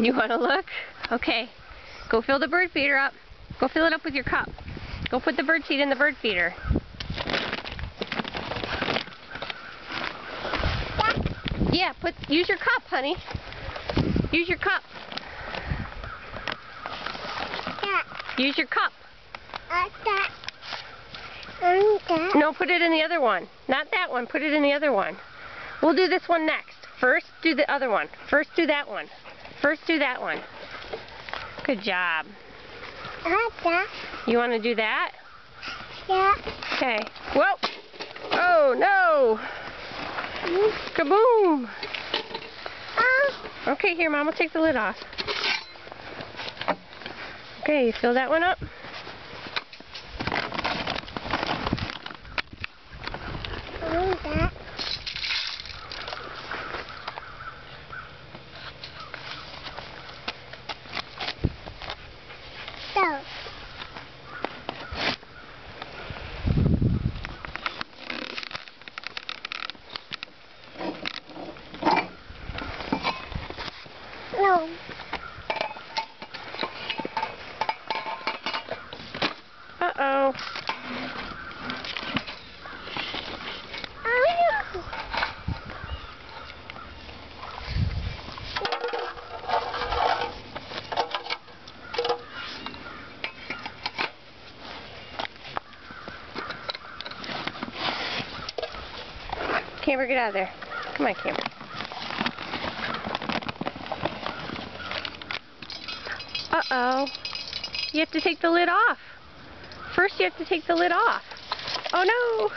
You want to look? Okay. Go fill the bird feeder up. Go fill it up with your cup. Go put the bird seed in the bird feeder. Yeah, use your cup, honey. Use your cup. Use your cup. No, put it in the other one. Not that one. Put it in the other one. We'll do this one next. First, do the other one. First, do that one. First, do that one. Good job. You want to do that? Yeah. Okay. Whoa. Oh, no. Kaboom. Okay, here, Mom will take the lid off. Okay, you fill that one up? No. Uh-oh. Camber, get out of there. Come on, Camber. Uh-oh. You have to take the lid off. First, you have to take the lid off. Oh, no.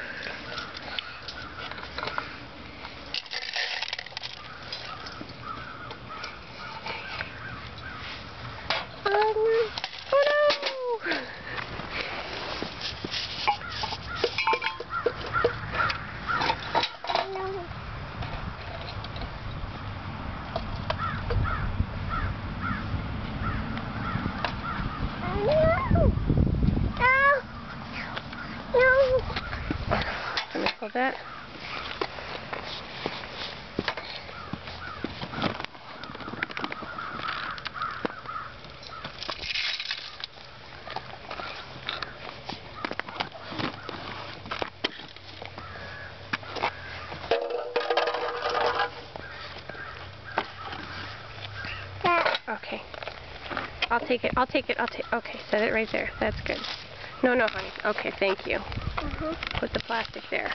Oh, no. Let me hold that. Okay. I'll take it. Okay, set it right there. That's good. No, honey. Okay, thank you. Put the plastic there.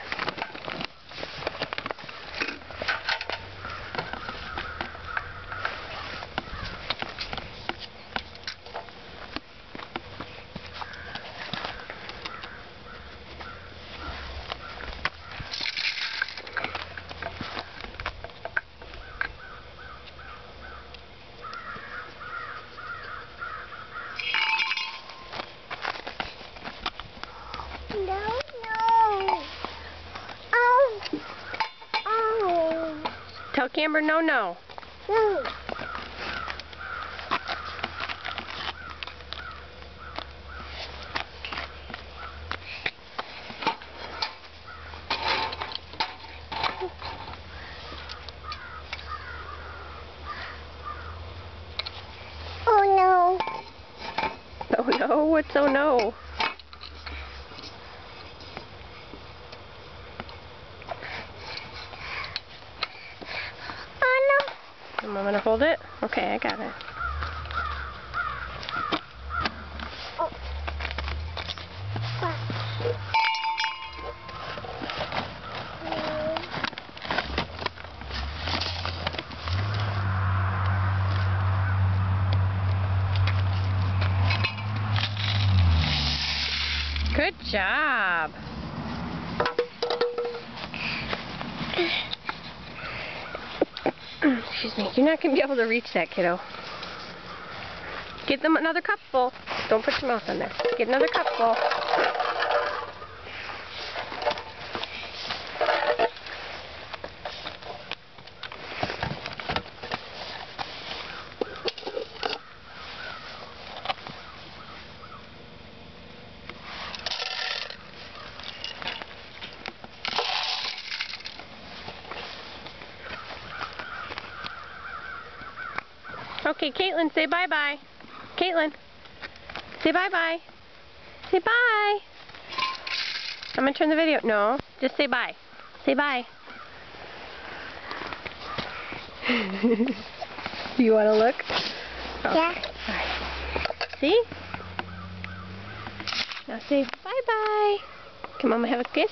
Tell Camber no. No. Oh no. Oh no? What's oh no? I'm gonna hold it? Okay, I got it. Oh. Good job. Excuse me. You're not going to be able to reach that, kiddo. Get them another cupful. Don't put your mouth on there. Get another cupful. Okay, Katelyn, say bye-bye. Katelyn, say bye-bye. Say bye. I'm going to turn the video. No, just say bye. Say bye. Do you want to look? Yeah. All right. See? Now say bye-bye. Come on, have a kiss.